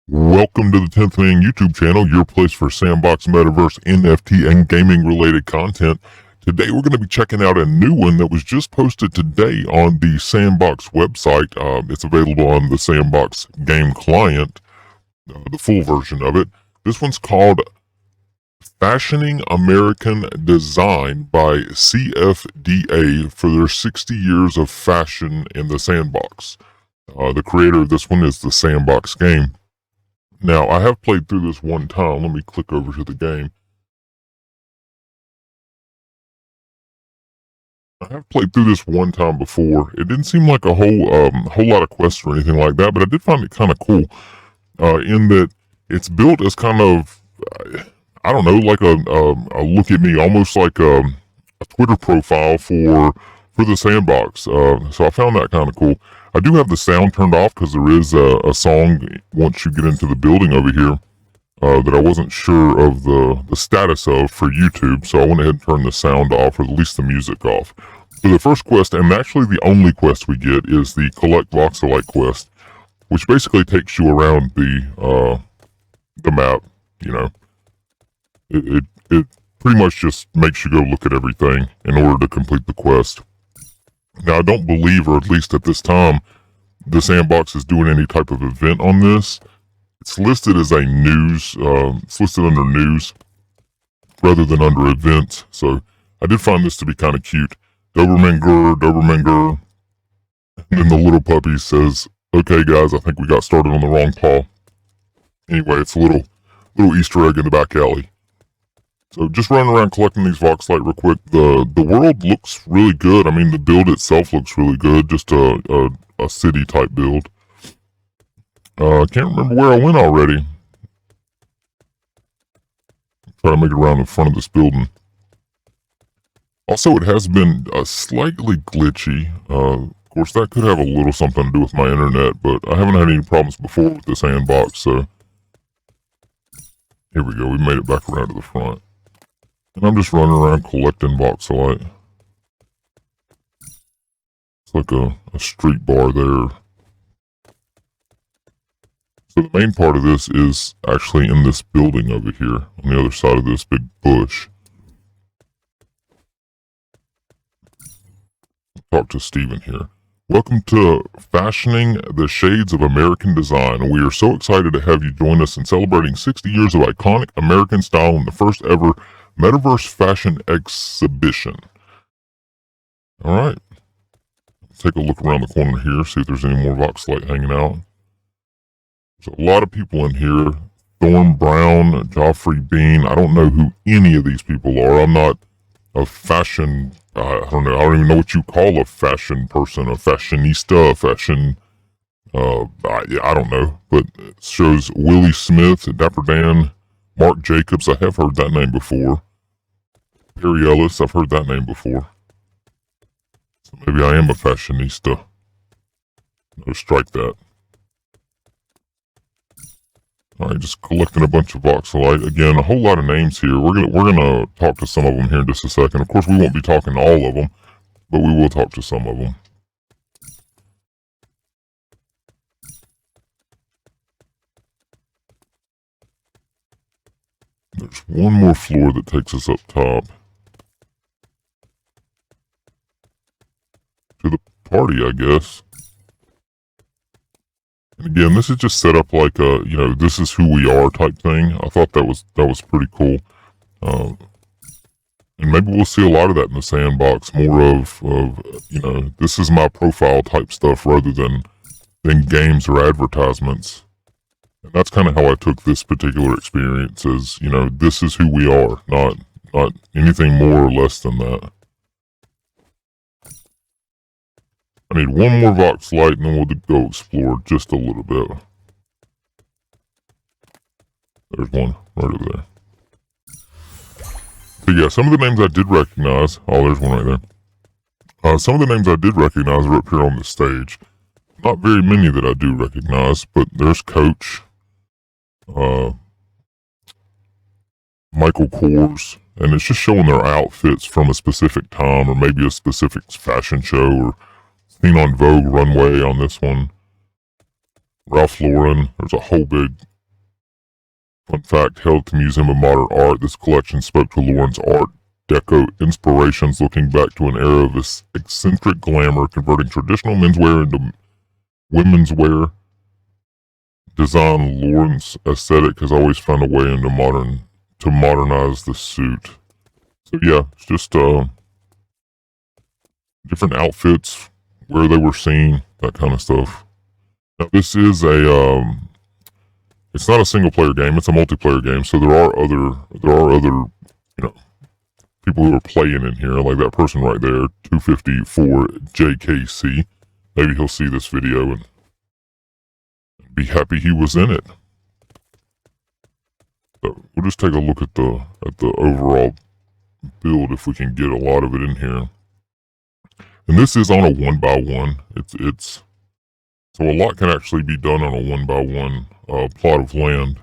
Welcome to the 10th Man YouTube channel, your place for Sandbox, Metaverse, NFT, and gaming-related content. Today we're going to be checking out a new one that was just posted today on the Sandbox website. It's available on the Sandbox game client, the full version of it. This one's called Fashoning American Design by CFDA for their 60 years of fashion in the Sandbox. The creator of this one is the Sandbox game. Now, I have played through this one time. Let me click over to the game. I have played through this one time before. It didn't seem like a whole lot of quests or anything like that, but I did find it kind of cool in that it's built as kind of, I don't know, like a look at me, almost like a Twitter profile for the Sandbox. So I found that kind of cool. I do have the sound turned off because there is a song once you get into the building over here that I wasn't sure of the status of for YouTube, so I went ahead and turned the sound off, or at least the music off. So the first quest, and actually the only quest we get, is the Collect Voxelite quest, which basically takes you around the map. You know, it pretty much just makes you go look at everything in order to complete the quest. Now, I don't believe, or at least at this time, the Sandbox is doing any type of event on this. It's listed as a news, it's listed under news rather than under events. So I did find this to be kind of cute. Doberman grr. And then the little puppy says, "Okay guys, I think we got started on the wrong paw." Anyway, it's a little Easter egg in the back alley. So just running around collecting these Voxelite real quick. The world looks really good. I mean, the build itself looks really good. Just a city type build. I can't remember where I went already. Try to make it around in front of this building. Also, it has been slightly glitchy. Of course, that could have a little something to do with my internet, but I haven't had any problems before with this Sandbox, so here we go. We made it back around to the front. And I'm just running around collecting Voxelite. It's like a street bar there. So the main part of this is actually in this building over here, on the other side of this big bush. Talk to Steven here. Welcome to Fashoning the Shades of American Design. We are so excited to have you join us in celebrating 60 years of iconic American style in the first ever Metaverse Fashion Exhibition. Alright. Take a look around the corner here, see if there's any more Voxelite hanging out. There's a lot of people in here. Thorn Brown, Joffrey Bean. I don't know who any of these people are. I'm not a fashion, I don't know. I don't even know what you call a fashion person, a fashionista, a fashion, I don't know. But it shows Willie Smith, Dapper Dan, Mark Jacobs. I have heard that name before. Perry Ellis, I've heard that name before. So maybe I am a fashionista. No, strike that. Alright, just collecting a bunch of Voxelite. Again, a whole lot of names here. We're gonna talk to some of them here in just a second. Of course, we won't be talking to all of them, but we will talk to some of them. There's one more floor that takes us up top. To the party, I guess. And again, this is just set up like a, you know, this is who we are type thing. I thought that was pretty cool. And maybe we'll see a lot of that in the Sandbox. More of you know, this is my profile type stuff rather than games or advertisements. And that's kind of how I took this particular experience as, you know, this is who we are, not anything more or less than that. I need one more Voxelite and then we'll go explore just a little bit. There's one right over there. So yeah, some of the names I did recognize. Oh, there's one right there. Some of the names I did recognize are up here on the stage. Not very many that I do recognize, but there's Coach. Michael Kors. And it's just showing their outfits from a specific time or maybe a specific fashion show or seen on Vogue runway on this one. Ralph Lauren. There's a whole big Fun fact, held at the Museum of Modern Art, this collection spoke to Lauren's Art Deco inspirations, looking back to an era of eccentric glamour, converting traditional menswear into women's wear. Design Lauren's aesthetic has always found a way to modernize the suit. So yeah, it's just different outfits, where they were seen, that kind of stuff. Now this is it's not a single player game, it's a multiplayer game, so there are other, people who are playing in here, like that person right there, 254 JKC. Maybe he'll see this video and be happy he was in it. So we'll just take a look at the overall build if we can get a lot of it in here. And this is on a 1x1. It's so a lot can actually be done on a 1x1 plot of land.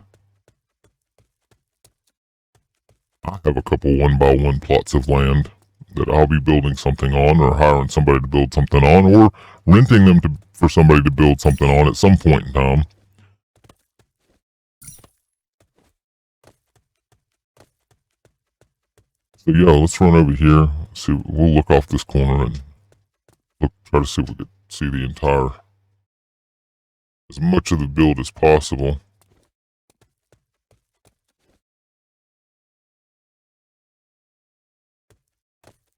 I have a couple 1x1 plots of land that I'll be building something on, or hiring somebody to build something on, or renting them for somebody to build something on at some point in time. So yeah, let's run over here. See, we'll look off this corner and try to see if we can see the entire, as much of the build as possible.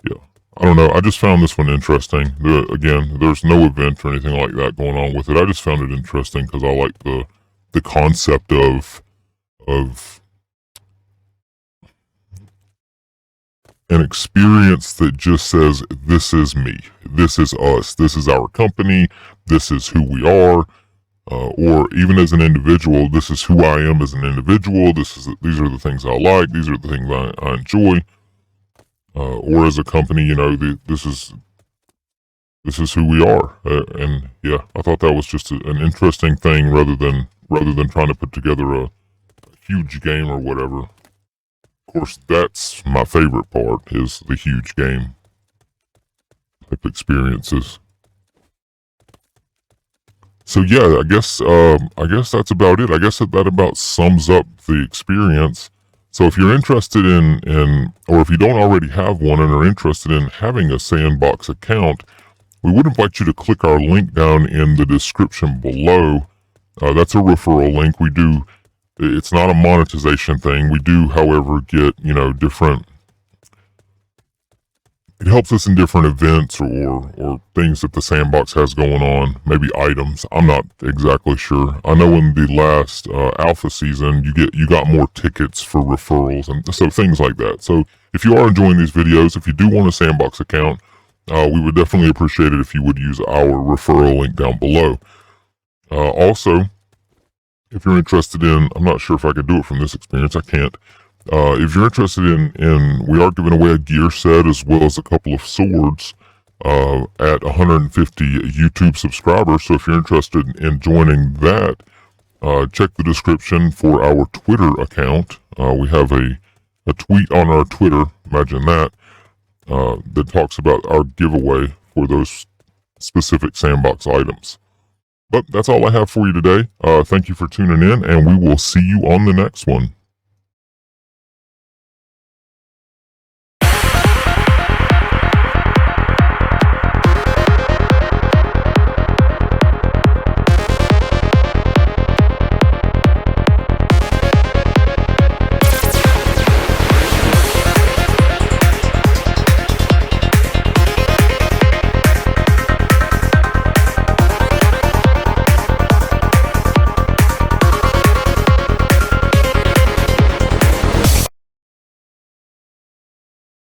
Yeah, I don't know. I just found this one interesting. Again, there's no event or anything like that going on with it. I just found it interesting because I like the concept of an experience that just says, this is me, this is us, this is our company, this is who we are, or even as an individual, this is who I am as an individual, these are the things I like, these are the things I enjoy, or as a company, this is who we are, and yeah, I thought that was just an interesting thing rather than trying to put together a huge game or whatever. Of course, that's my favorite part, is the huge game type experiences. So yeah, I guess that's about it. I guess that about sums up the experience. So if you're interested in, or if you don't already have one and are interested in having a Sandbox account, we would invite you to click our link down in the description below. That's a referral link. It's not a monetization thing. We do, however, get, different, it helps us in different events or things that the Sandbox has going on, maybe items. I'm not exactly sure. I know in the last alpha season, you got more tickets for referrals and so things like that. So if you are enjoying these videos, if you do want a Sandbox account, we would definitely appreciate it if you would use our referral link down below. Also, if you're interested in, I'm not sure if I can do it from this experience, I can't. If you're interested in, we are giving away a gear set as well as a couple of swords at 150 YouTube subscribers. So if you're interested in joining that, check the description for our Twitter account. We have a tweet on our Twitter, imagine that, that talks about our giveaway for those specific Sandbox items. But that's all I have for you today. Thank you for tuning in, and we will see you on the next one.